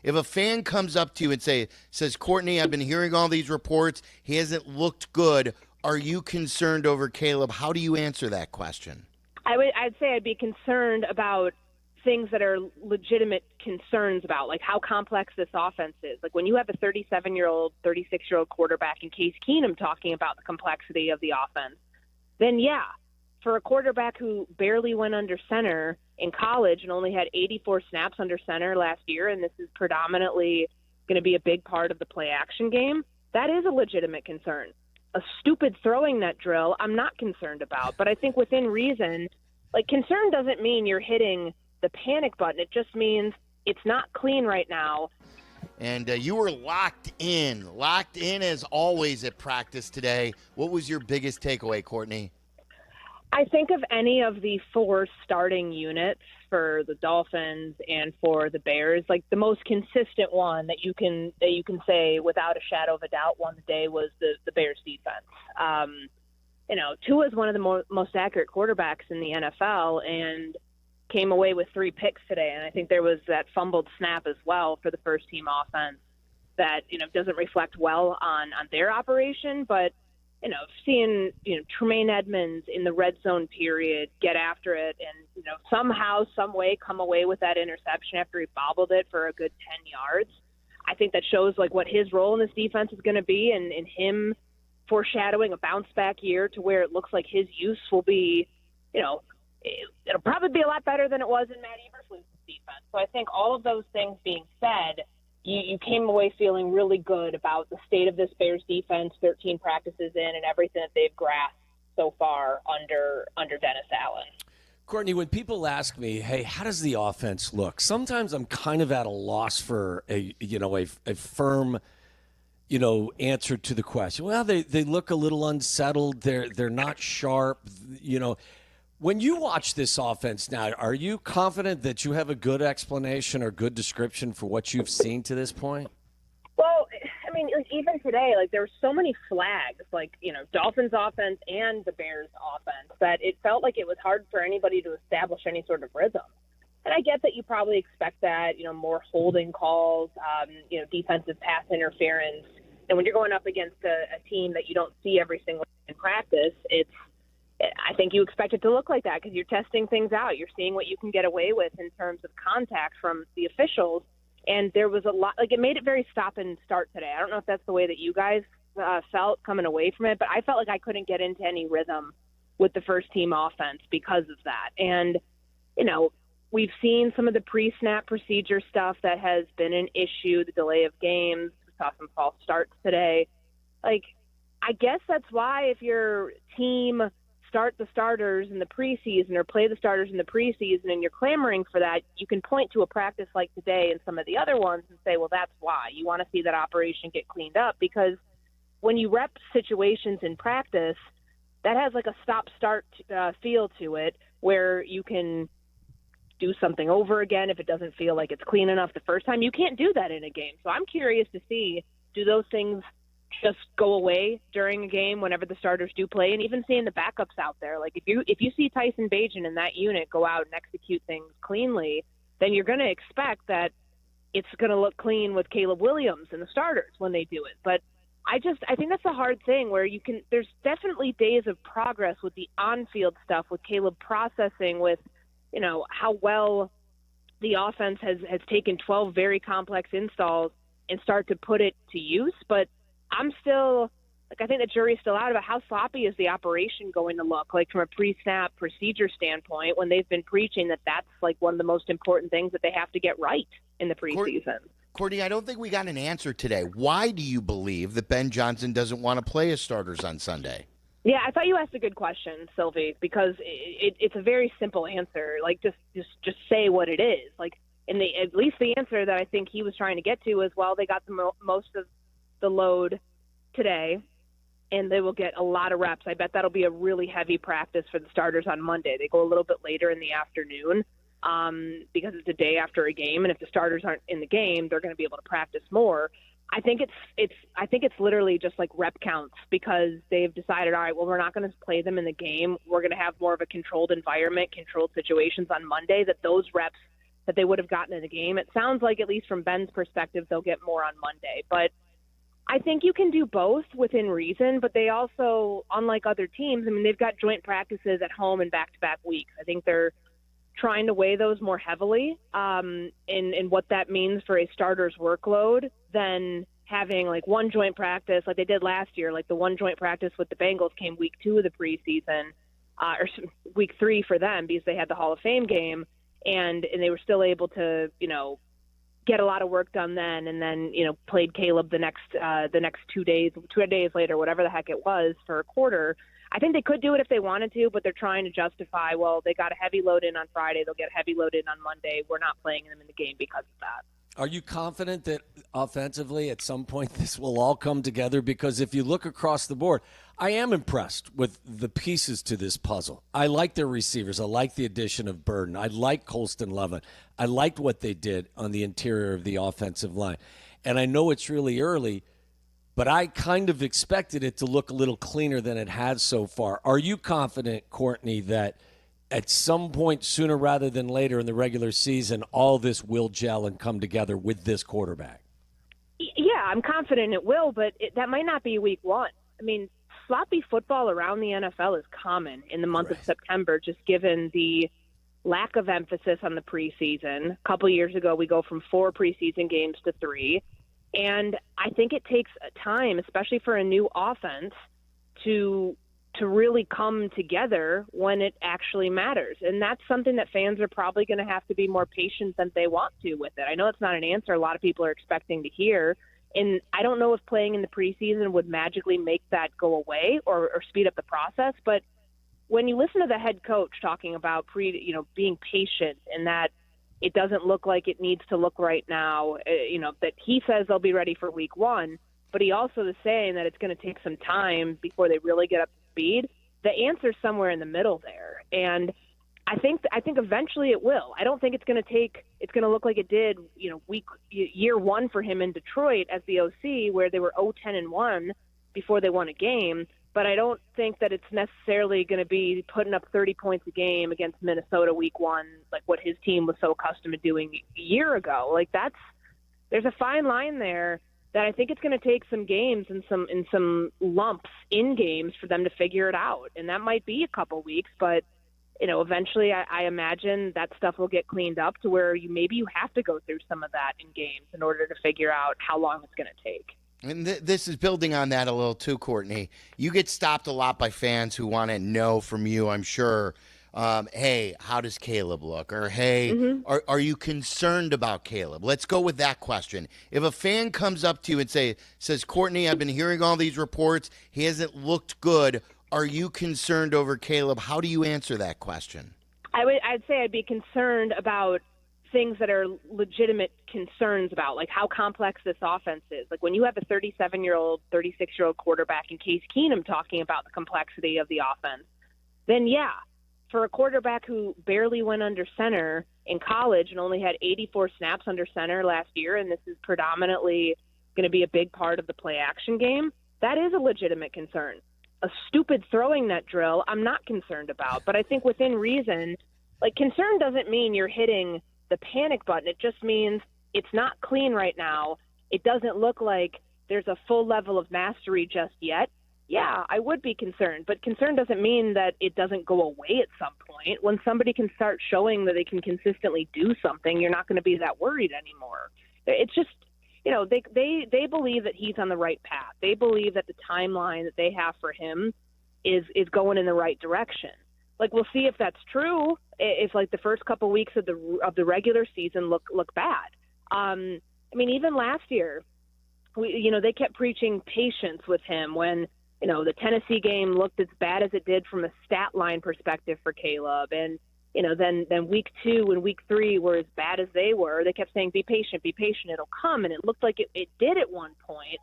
If a fan comes up to you and says, Courtney, I've been hearing all these reports. He hasn't looked good. Are you concerned over Caleb? How do you answer that question? I'd say I'd be concerned about things that are legitimate concerns about, like how complex this offense is. Like when you have a 37-year-old, 36-year-old quarterback in Case Keenum talking about the complexity of the offense, then yeah, for a quarterback who barely went under center in college and only had 84 snaps under center last year, and this is predominantly going to be a big part of the play-action game, that is a legitimate concern. A stupid throwing net drill, I'm not concerned about. But I think within reason, like concern doesn't mean you're hitting the panic button. It just means it's not clean right now. And you were locked in as always at practice today. What was your biggest takeaway, Courtney? I think of any of the four starting units for the Dolphins and for the Bears, like the most consistent one that you can say without a shadow of a doubt won the day was the Bears defense. Tua is one of the most accurate quarterbacks in the NFL and came away with 3 picks today. And I think there was that fumbled snap as well for the first team offense that, doesn't reflect well on their operation, but seeing, Tremaine Edmonds in the red zone period get after it and, somehow, some way come away with that interception after he bobbled it for a good 10 yards. I think that shows like what his role in this defense is going to be and him foreshadowing a bounce back year to where it looks like his use will be, it'll probably be a lot better than it was in Matt Eberflus' defense. So I think all of those things being said, you came away feeling really good about the state of this Bears defense, 13 practices in, and everything that they've grasped so far under Dennis Allen. Courtney, when people ask me, hey, how does the offense look? Sometimes I'm kind of at a loss for a firm, answer to the question. Well, they look a little unsettled. They're not sharp, When you watch this offense now, are you confident that you have a good explanation or good description for what you've seen to this point? Well, I mean, even today, there were so many flags, Dolphins offense and the Bears offense, that it felt like it was hard for anybody to establish any sort of rhythm. And I get that you probably expect that, more holding calls, defensive pass interference. And when you're going up against a team that you don't see every single day in practice, I think you expect it to look like that because you're testing things out. You're seeing what you can get away with in terms of contact from the officials. And there was a lot, it made it very stop and start today. I don't know if that's the way that you guys felt coming away from it, but I felt like I couldn't get into any rhythm with the first team offense because of that. And, we've seen some of the pre-snap procedure stuff that has been an issue, the delay of games. We saw some false starts today. I guess that's why if your team start the starters in the preseason or play the starters in the preseason and you're clamoring for that, you can point to a practice like today and some of the other ones and say, well, that's why. You want to see that operation get cleaned up because when you rep situations in practice, that has a stop-start feel to it where you can do something over again if it doesn't feel like it's clean enough the first time. You can't do that in a game. So I'm curious to see, do those things just go away during a game whenever the starters do play, and even seeing the backups out there. If you see Tyson Bagent in that unit go out and execute things cleanly, then you're going to expect that it's going to look clean with Caleb Williams and the starters when they do it. But I think that's a hard thing where there's definitely days of progress with the on-field stuff, with Caleb processing, with, how well the offense has taken 12 very complex installs and start to put it to use. But I'm still, I think the jury's still out about how sloppy is the operation going to look from a pre-snap procedure standpoint when they've been preaching that that's one of the most important things that they have to get right in the preseason. Courtney, I don't think we got an answer today. Why do you believe that Ben Johnson doesn't want to play his starters on Sunday? Yeah, I thought you asked a good question, Silvy, because it's a very simple answer. Just say what it is. And at least the answer that I think he was trying to get to is, well, they got the most of the load today, and they will get a lot of reps. I bet that'll be a really heavy practice for the starters on Monday. They go a little bit later in the afternoon because it's a day after a game, and if the starters aren't in the game, they're going to be able to practice more. I think it's literally just rep counts because they've decided, all right, well, we're not going to play them in the game. We're going to have more of a controlled environment, controlled situations on Monday, that those reps that they would have gotten in the game. It sounds like, at least from Ben's perspective, they'll get more on Monday. But I think you can do both within reason, but they also, unlike other teams, I mean, they've got joint practices at home in back-to-back weeks. I think they're trying to weigh those more heavily in what that means for a starter's workload than having like one joint practice like they did last year. Like the one joint practice with the Bengals came week 2 of the preseason, or week 3 for them because they had the Hall of Fame game, and they were still able to, get a lot of work done then, and then, played Caleb the next 2 days later, whatever the heck it was, for a quarter. I think they could do it if they wanted to, but they're trying to justify, well, they got a heavy load in on Friday, they'll get a heavy load in on Monday. We're not playing them in the game because of that. Are you confident that offensively at some point this will all come together? Because if you look across the board, I am impressed with the pieces to this puzzle. I like their receivers. I like the addition of Burden. I like Colston Levitt. I liked what they did on the interior of the offensive line. And I know it's really early, but I kind of expected it to look a little cleaner than it has so far. Are you confident, Courtney, that at some point sooner rather than later in the regular season, all this will gel and come together with this quarterback? Yeah, I'm confident it will, but that might not be week 1. I mean, sloppy football around the NFL is common in the month of September, just given the lack of emphasis on the preseason. A couple years ago, we go from 4 preseason games to 3. And I think it takes time, especially for a new offense, to really come together when it actually matters. And that's something that fans are probably going to have to be more patient than they want to with it. I know it's not an answer a lot of people are expecting to hear. And I don't know if playing in the preseason would magically make that go away or speed up the process. But when you listen to the head coach talking about being patient and that it doesn't look like it needs to look right now, that he says they'll be ready for week 1, but he also is saying that it's going to take some time before they really get up to speed. The answer's somewhere in the middle there. And I think eventually it will. I don't think it's going to look like it did, year 1 for him in Detroit as the OC, where they were 0-10-1 before they won a game. But I don't think that it's necessarily going to be putting up 30 points a game against Minnesota week 1, like what his team was so accustomed to doing a year ago. Like there's a fine line there that I think it's going to take some games and some lumps in games for them to figure it out. And that might be a couple weeks, but eventually I imagine that stuff will get cleaned up to where maybe you have to go through some of that in games in order to figure out how long it's going to take. And this is building on that a little too, Courtney. You get stopped a lot by fans who want to know from you, I'm sure, hey, how does Caleb look? Or, hey, are you concerned about Caleb? Let's go with that question. If a fan comes up to you and says, Courtney, I've been hearing all these reports. He hasn't looked good. Are you concerned over Caleb? How do you answer that question? I'd say I'd be concerned about things that are legitimate concerns about, like how complex this offense is. Like when you have a 37-year-old, 36-year-old quarterback in Case Keenum talking about the complexity of the offense, then yeah, for a quarterback who barely went under center in college and only had 84 snaps under center last year, and this is predominantly going to be a big part of the play action game, that is a legitimate concern. A stupid throwing net drill, I'm not concerned about. But I think within reason, like concern doesn't mean you're hitting the panic button. It just means it's not clean right now. It doesn't look like there's a full level of mastery just yet. Yeah, I would be concerned, but concern doesn't mean that it doesn't go away at some point. When somebody can start showing that they can consistently do something, you're not going to be that worried anymore. It's just, they believe that he's on the right path. They believe that the timeline that they have for him is going in the right direction. Like, we'll see if that's true. If like the first couple weeks of the regular season look bad. I mean, even last year, they kept preaching patience with him when the Tennessee game looked as bad as it did from a stat line perspective for Caleb, and then week 2 and week 3 were as bad as they were. They kept saying, be patient, it'll come, and it looked like it did at one point.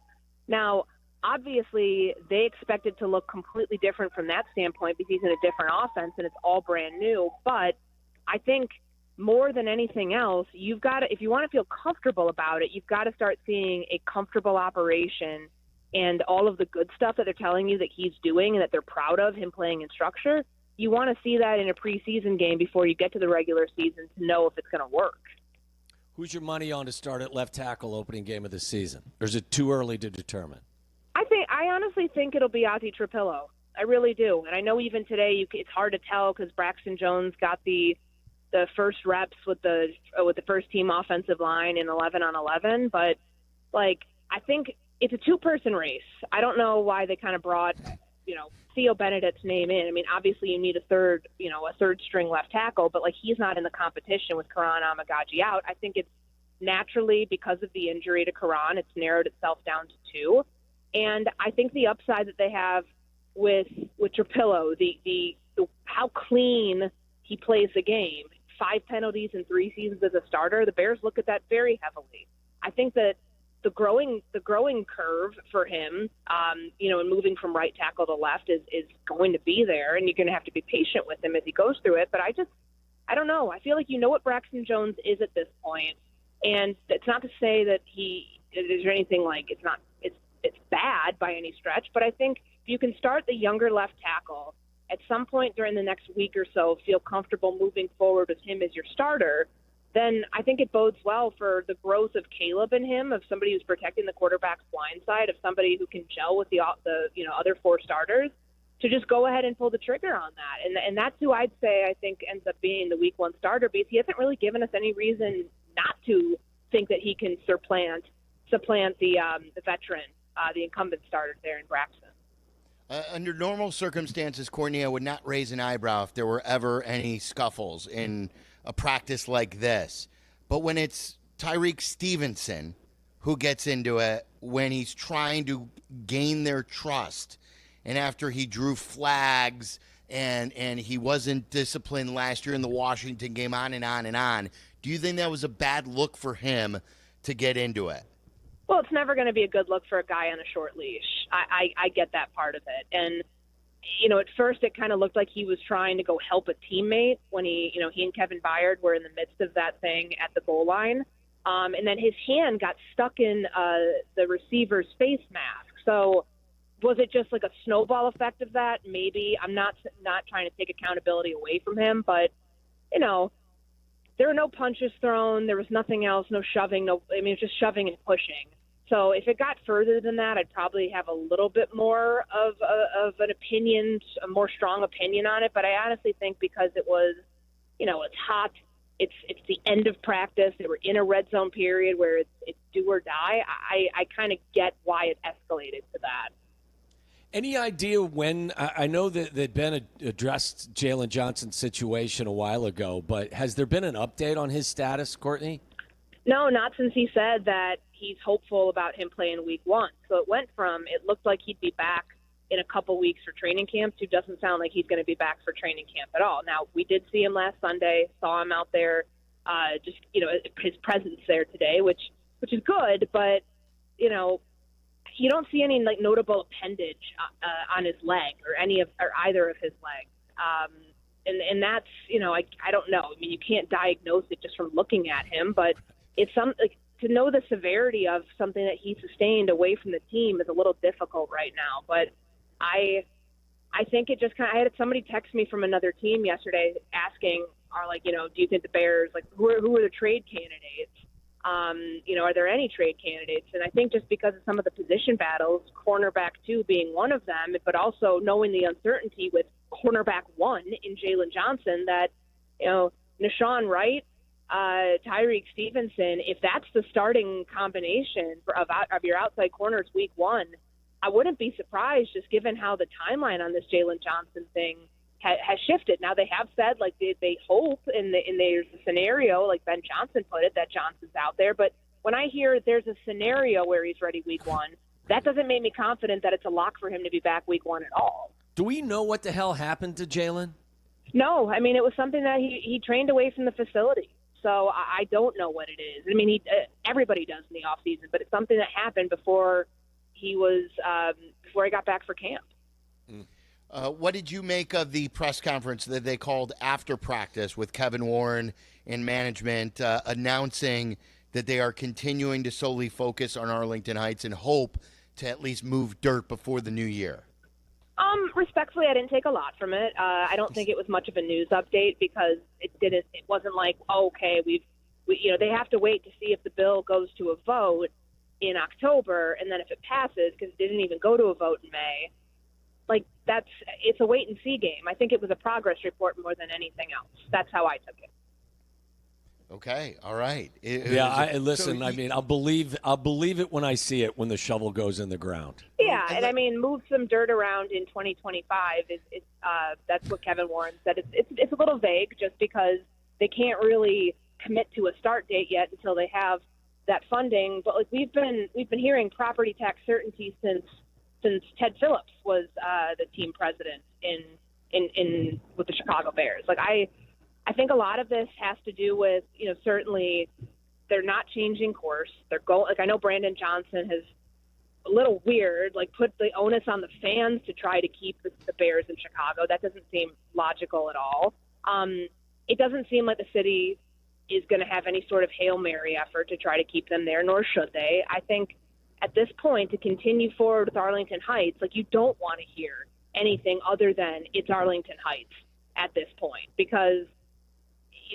Now, obviously, they expect it to look completely different from that standpoint because he's in a different offense and it's all brand new. But I think more than anything else, you've got to, if you want to feel comfortable about it, you've got to start seeing a comfortable operation and all of the good stuff that they're telling you that he's doing and that they're proud of him playing in structure. You want to see that in a preseason game before you get to the regular season to know if it's going to work. Who's your money on to start at left tackle opening game of the season? Or is it too early to determine? I honestly think it'll be Ozzie Trapillo. I really do. And I know even today it's hard to tell because Braxton Jones got the first reps with the first team offensive line in 11 on 11. But, I think it's a two-person race. I don't know why they kind of brought, Theo Benedict's name in. I mean, obviously you need a third string left tackle, but, he's not in the competition with Karan Amagaji out. I think it's naturally because of the injury to Karan, it's narrowed itself down to two. And I think the upside that they have with Trapillo, the how clean he plays the game, 5 penalties in 3 seasons as a starter, the Bears look at that very heavily. I think that the growing curve for him, and moving from right tackle to left is going to be there, and you're going to have to be patient with him as he goes through it. But I don't know. I feel like what Braxton Jones is at this point, and it's not to say that is anything it's bad by any stretch, but I think if you can start the younger left tackle at some point during the next week or so, feel comfortable moving forward with him as your starter, then I think it bodes well for the growth of Caleb in him, of somebody who's protecting the quarterback's blind side, of somebody who can gel with the other 4 starters, to just go ahead and pull the trigger on that. And that's who I'd say I think ends up being the week 1 starter, because he hasn't really given us any reason not to think that he can supplant the veteran, the incumbent starter there in Braxton. Under normal circumstances, Courtney, I would not raise an eyebrow if there were ever any scuffles in a practice like this. But when it's Tyreek Stevenson who gets into it, when he's trying to gain their trust, and after he drew flags and he wasn't disciplined last year in the Washington game, on and on and on, do you think that was a bad look for him to get into it? Well, it's never going to be a good look for a guy on a short leash. I get that part of it. And, at first it kind of looked like he was trying to go help a teammate when he and Kevin Byard were in the midst of that thing at the goal line. And then his hand got stuck in the receiver's face mask. So was it just like a snowball effect of that? Maybe. I'm not trying to take accountability away from him, but, there were no punches thrown. There was nothing else, no shoving. It was just shoving and pushing. So if it got further than that, I'd probably have a little bit more of an opinion, a more strong opinion on it. But I honestly think because it was, it's hot, it's the end of practice, they were in a red zone period where it's do or die, I kind of get why it escalated to that. Any idea when? I know that Ben addressed Jaylen Johnson's situation a while ago, but has there been an update on his status, Courtney? No, not since he said that he's hopeful about him playing week 1. So it went from, it looked like he'd be back in a couple weeks for training camp to doesn't sound like he's going to be back for training camp at all. Now, we did see him last Sunday, saw him out there, his presence there today, which is good, but, you don't see any notable appendage on his leg or either of his legs. And that's, I don't know. I mean, you can't diagnose it just from looking at him, but it's to know the severity of something that he sustained away from the team is a little difficult right now. But I think it just I had somebody text me from another team yesterday asking, do you think the Bears, who are the trade candidates? Are there any trade candidates? And I think just because of some of the position battles, cornerback 2 being one of them, but also knowing the uncertainty with cornerback 1 in Jaylen Johnson, that, Nashawn Wright, Tyreek Stevenson, if that's the starting combination of your outside corners week 1, I wouldn't be surprised just given how the timeline on this Jaylen Johnson thing has shifted. Now, they have said, they hope, and there's a scenario, like Ben Johnson put it, that Johnson's out there. But when I hear there's a scenario where he's ready week 1, that doesn't make me confident that it's a lock for him to be back week 1 at all. Do we know what the hell happened to Jaylen? No. I mean, it was something that he trained away from the facility. So I don't know what it is. I mean, everybody does in the off season, but it's something that happened before he got back for camp. What did you make of the press conference that they called after practice with Kevin Warren and management announcing that they are continuing to solely focus on Arlington Heights and hope to at least move dirt before the new year? Respectfully, I didn't take a lot from it. I don't think it was much of a news update because it wasn't like, okay, they have to wait to see if the bill goes to a vote in October, and then if it passes, because it didn't even go to a vote in May, it's a wait and see game. I think it was a progress report more than anything else. That's how I took it. Okay, all right. Listen. I mean, I'll believe it when I see it, when the shovel goes in the ground. Yeah, and I mean, move some dirt around in 2025 is that's what Kevin Warren said. It's a little vague, just because they can't really commit to a start date yet until they have that funding. But we've been hearing property tax certainty since Ted Phillips was the team president in with the Chicago Bears. I think a lot of this has to do with, certainly they're not changing course. They're I know Brandon Johnson has a little weird, put the onus on the fans to try to keep the Bears in Chicago. That doesn't seem logical at all. It doesn't seem like the city is going to have any sort of Hail Mary effort to try to keep them there, nor should they. I think at this point, to continue forward with Arlington Heights, you don't want to hear anything other than it's Arlington Heights at this point, because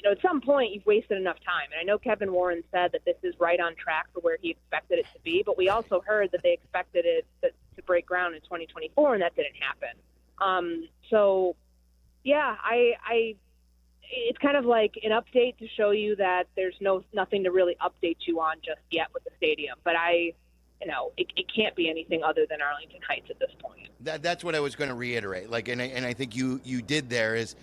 at some point you've wasted enough time. And I know Kevin Warren said that this is right on track for where he expected it to be, but we also heard that they expected it to break ground in 2024, and that didn't happen. It's kind of like an update to show you that there's nothing to really update you on just yet with the stadium. But it can't be anything other than Arlington Heights at this point. That's what I was going to reiterate. And I think you did there is,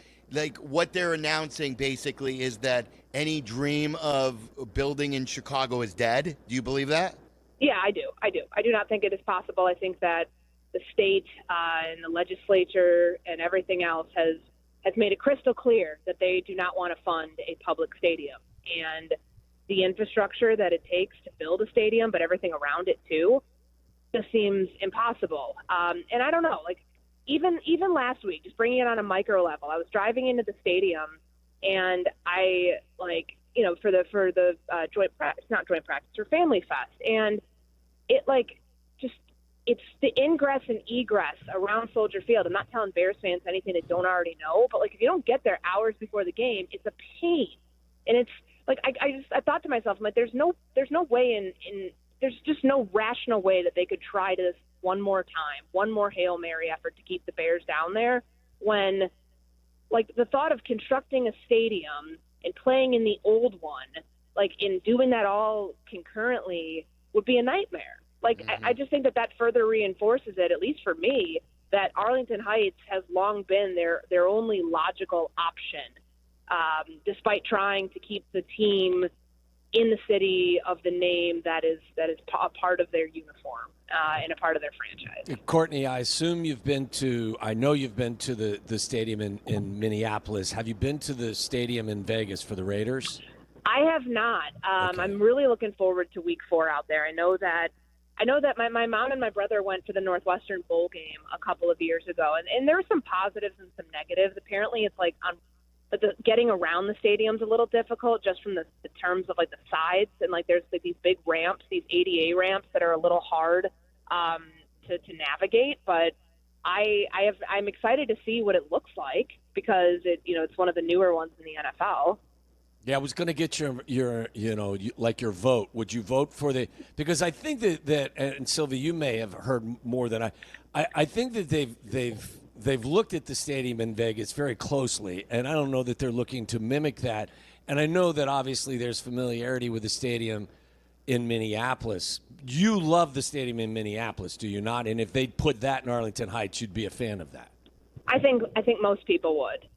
what they're announcing basically is that any dream of building in Chicago is dead. Do you believe that? Yeah, I do. I do not think it is possible. I think that the state and the legislature and everything else has made it crystal clear that they do not want to fund a public stadium. And the infrastructure that it takes to build a stadium, but everything around it too, just seems impossible. And I don't know, even last week, just bringing it on a micro level, I was driving into the stadium, and I for the joint practice, not joint practice, or Family Fest, and it it's the ingress and egress around Soldier Field. I'm not telling Bears fans anything they don't already know, but if you don't get there hours before the game, it's a pain. And it's I thought to myself, there's no way there's just no rational way that they could try this one more time, one more Hail Mary effort to keep the Bears down there, when the thought of constructing a stadium and playing in the old one, in doing that all concurrently, would be a nightmare. I just think that further reinforces it, at least for me, that Arlington Heights has long been their only logical option, despite trying to keep the team in the city of the name that is a part of their uniform and a part of their franchise. Courtney, I assume I know you've been to the stadium in Minneapolis. Have you been to the stadium in Vegas for the Raiders? I have not. Okay. I'm really looking forward to Week 4 out there. I know that my mom and my brother went to the Northwestern Bowl game a couple of years ago, and there were some positives and some negatives. Apparently, it's getting around the stadium's a little difficult, just from the terms of the sides, and there's these big ramps, these ADA ramps that are a little hard to navigate. But I'm excited to see what it looks like, because it's one of the newer ones in the NFL. Yeah, I was going to get your vote. Would you vote for because I think that and Silvy, you may have heard more than I think that they've looked at the stadium in Vegas very closely, and I don't know that they're looking to mimic that. And I know that obviously there's familiarity with the stadium in Minneapolis. You love the stadium in Minneapolis, do you not? And if they put that in Arlington Heights, you'd be a fan of that. I think most people would.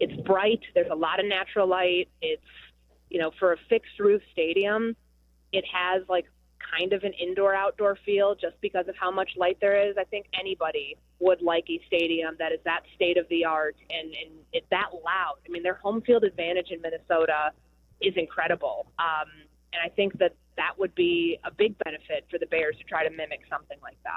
It's bright. There's a lot of natural light. It's, for a fixed roof stadium, it has kind of an indoor-outdoor feel just because of how much light there is. I think anybody would like a stadium that is that state-of-the-art and it's that loud. I mean, their home field advantage in Minnesota is incredible. And I think that would be a big benefit for the Bears to try to mimic something like that.